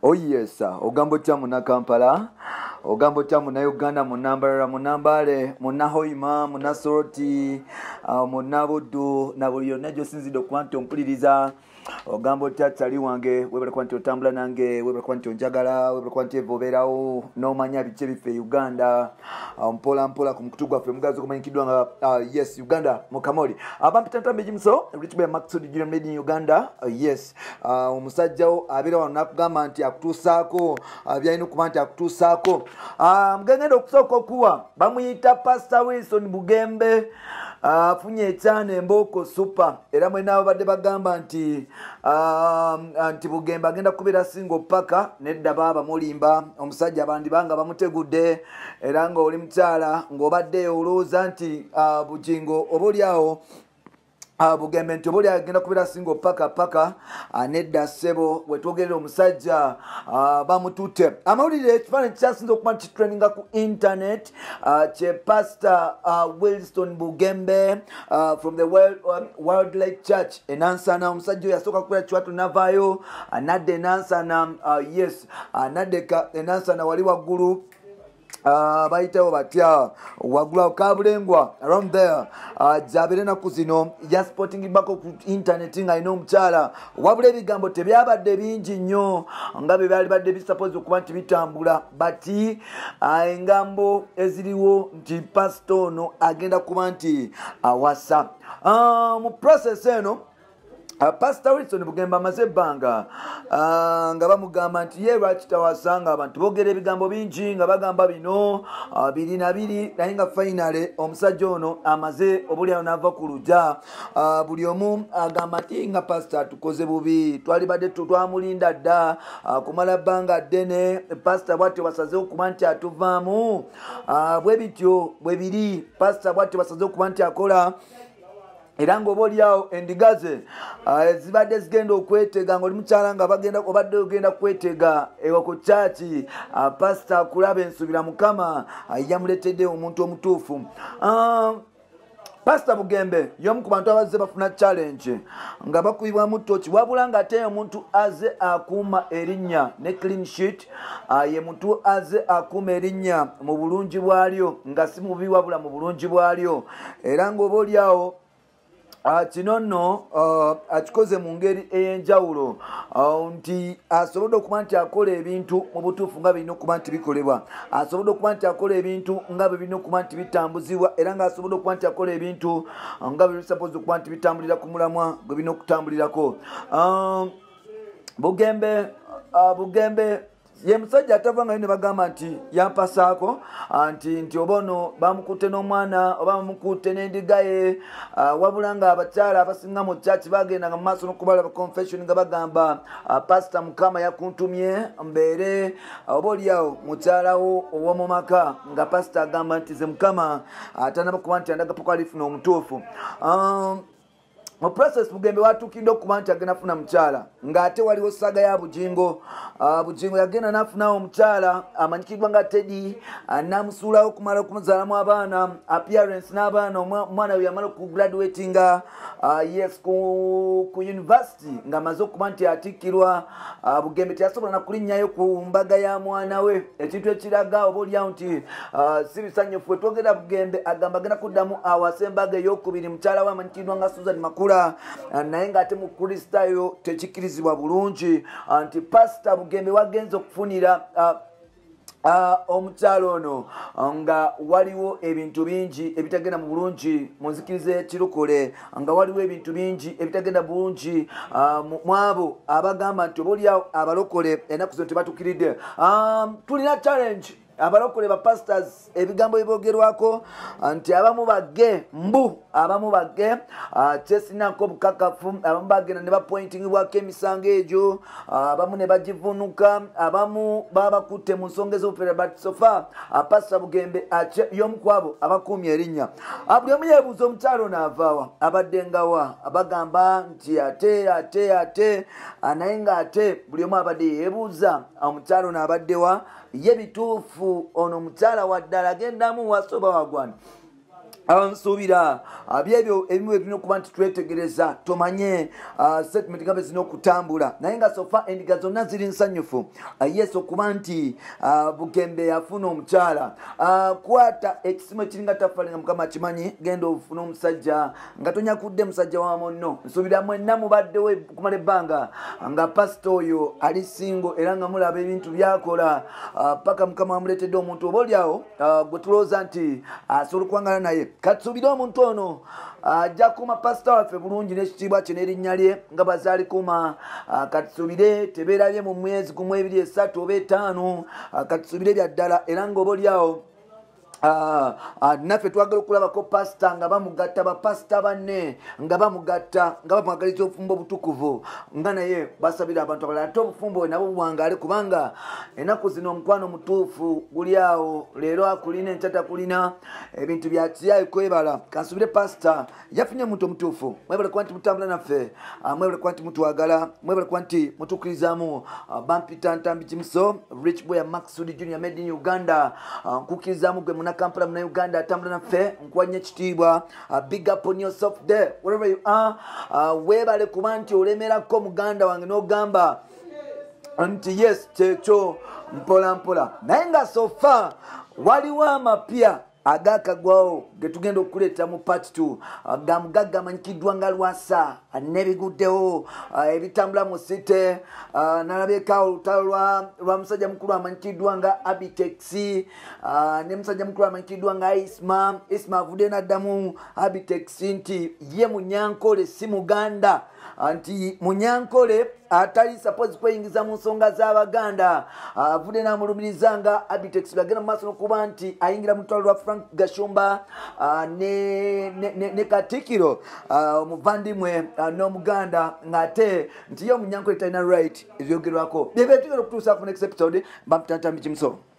Oh yes, ogambo cha muna Kampala, ogambo cha muna Uganda, munambale, muna Hoima, muna Soroti, muna Budu, na buli yonna gy'osinzidde okuba ompuliriza. Ogambo cha chali wange, webale kuba nti otambula nange, webale kuba nti onjagala, webale kuba nti evobeerawo, n'omanya bice biffe Uganda, mpola mpola ku mukutu gwaffe mugazi okumanyikiddwa nga yes, Uganda mukamoli. Abampitantambe jimuso, Ritube Maxud Junior Made in Uganda, yes. Omusajjawo abeera wano nakugamba nti akutuusaako, byalina okuba nti akutuusaako. Mugenda okusooka okuwa, bamuyita Pastor Wilson Bugembe. Afunye ekyana Emboko super era mwena abadde bagamba nti Bugembe agenda kubeera single paka nedda baba mulimba omusajja abandi banga bamutegudde era nga oli mukyala ng'obadde olowooza nti Bujingo obolyawo Bugembe nti obuli agenda kubeera single paka nedda ssebo bwetwogerera omusajja bamutute amawulire ekifaananyi kyasinza okuba nti traininga ku internet kye Pastor Wilson Bugembe from the World Light Church enansana omusajja oyo yasooka kubeera kiwatu navaayo anadde enansana yes anaddeka enansana wali waggulu bayitawo batya wagula kabulengwa around there jabire naku zino ya sporting bako ku internet nga ino omukyala wabula ebigambo tebyabadde bingi nnyo nga bye byali badde bisapoze okuba nti bitambula bati engambo eziriwo nti pastor ono agenda kuba nti awasa mu process eno Pastor Wilson Bugembe amaze ebbanga nga bamugamba nti ye lwaki tawasanga abantu boogera ebigambo bingi nga bagamba bino biri na biri naye nga finale omusajja ono amaze obulyawo n'ava ku luggya buli omu agamba nti nga pastor tukoze bubi twali badde twamulinda dda kumala bbanga ddene pastor bw'atyo basazeewo okuba nti atuvaamu bwe bityo bwe biri pastor bw'atyo basazeewo okuba nti akola era ng'oboolyawo endiga ze zibadde zigenda okwetega ng'oli mukyala nga obadde ogenda kwetega ewa ku kyaki pasita akulaba ensubira mukama yamuletedde omuntu omutuufu Pastor Bugembe y'omu ku bantu abazze bafuna challenge nga bakubibwamu toki wabula nga ate omuntu aze akuuma erinnya ne clean sheet ye muntu aze akuuma erinnya mu bulungi bwalyo nga si mubi wabula mu bulungi bwalyo era ng'oboolyawo kino nno akikoze mu ngeri ey'enjawulo nti asobodde okuba nti akola ebintu mu butuufu nga birina okuba nti bikolebwa asobodde okuba nti akola ebintu nga bwe birina okuba nti bitambuzibwa era nga asobodde okuba nti akola ebintu nga bwe bisapoze okuba nti bitambulira ku mulamwa gwe birina okutambulirako Bugembe ye musajja atavanga ne bagamba nti yampasaako nti obono bamukutte n'omwana oba bamukutte n'endiga ye wabula nga abakyala abasinga mu church bagendanga mu maaso n'okubala confession nga bagamba pastor mukama yakuntumye mbeere oboolyawo mukyalawo ow'omu maka nga pastor agamba nti ze mukama atanaba kuba nti andagapako alifuna omutuufu mu process Bugembe watuukidde okuba nti agenda funa mukyala ng'ate waliwo saga ya Bujingo yagenda n'afunawo omukyala amanyikiddwa nga Teddy n'amusuulawo okumala okumuzaalamu abaana appearance n'abaana omwana we yamala okugraduatinga yes ku university ng'amaze okuba nti atikkirwa Bugembe teyasobola nakulinnyayo ku mbaga ya mwana we ekintu ekiraga obaolyawo nti si bisanyufu twogera Bugembe agamba agenda kuddamu awasa embaga ey'okubiri mukyala we amanyikiddwa nga Susan Makula naye ng'ate mu kristaayo tekikkirizibwa bulungi nti pastor Bugembe wagenza okufunira omukyalo ono nga waliwo ebintu bingi ebitagenda mu bulungi mu nzikiriza ekirokole nga waliwo ebintu bingi ebitagenda bulungi mu abo abagamba nti obaolyawo abalokole ennaku zino tebatuukiridde tulina challenge abalokole ba pastors ebigambo ebyogerwako nti abamu bagge abamu bagge kyesinako bukakafu abamu bagenda ne bapointingibwako emisango egyo abamu ne bagivunuka abamu babakutte mu nsonga ez'obufere but sofa Pastor Bugembe y'omu ku abo abakuumye erinnya buli omu yeebuuza omukyalo naavaawa abadde ngawa abagamba nti ate naye ng'ate buli omu abadde yeebuuza omukyalo naabaddewa ye bituufu ono mukyala wa ddala agendamu wasoba wagwana Nsuubira byebyo ebimu ebirina okuba nti twetegereza tumanye statement nga bwe zirina okutambula naye nga sofa endiga zonna ziri nsanyufu yes okuba nti Bugembe yafuna omukyala kwata ekisimu ekiringa tafali nga Mukama kimanyi genda ofuna omusajja nga tonyakudde musajja wa munno nsuubira mwenna mubaddewo kumala ebbanga nga pasito oyo ali singo era nga mulaba ebintu byakola paka Mukama wamuleetedde omuntu oba oliawo gwe tulowooza nti asobola okuwangana naye katusubire omuntu ono ajja kuuma pasita waffe bulungi n'ekitiibwa kye n'erinnya lye nga bazaali kuuma katusubire tebeerabye mu mwezi gumu 2 3 oba 5 katusubire bya ddala era ng'oba oliawo naffe twagala okulabako pasita nga bamugatta bapasita banne nga bamugatta nga bamwagaliza obufumbo obutukuvu nga naye basabira abantu abalala ate obufumbo bwe nabwo buwangaale kubanga ennaku zino omukwano mutuufu guli awo leero akulina enkya kulina ebintu bya kiyaayi kwebala kansubire pasita yafunye omuntu omutuufu mwebale kuba nti mutambula naffe mwebale kuba nti mutwagala mwebale kuba nti mutukkirizamu bampita Ntambi Kimuso Rich Boy Maxud Junior made in Uganda nkukkirizamu gwe Kampala muna Uganda atambula naffe nkwanye ekitiibwa big up on yourself there wherever you are webale kuba nti olemerako muganda wange n'ogamba nti yes kyekyo mpola mpola naye nga sofa waliwo amapya agakagwawo getugenda okuleeta mu part 2 gamugagga amanyikiddwa nga Lwasa n'ebiguddewo ebitambula mu site nalabeka olutalo lwa musajja mukulu amanyikiddwa nga Abitex ne musajja mukulu amanyikiddwa nga Isma avudde n'addamu Abitex nti ye Munyankole si Muganda anti Munyankole atali suppose kweyingiza mu nsonga z'Abaganda avudde n'amulumiriza nga Abitex bagenda mu maaso n'okuba nti ayingira mu lutalo lwa Frank Gashumba ne Katikiro omuvandimwe n'Omuganda ng'ate nti ye Munyankole talina right ebyogerwako byebyo tugenda okutuusa ku next episode bampita Ntambi Kimuso.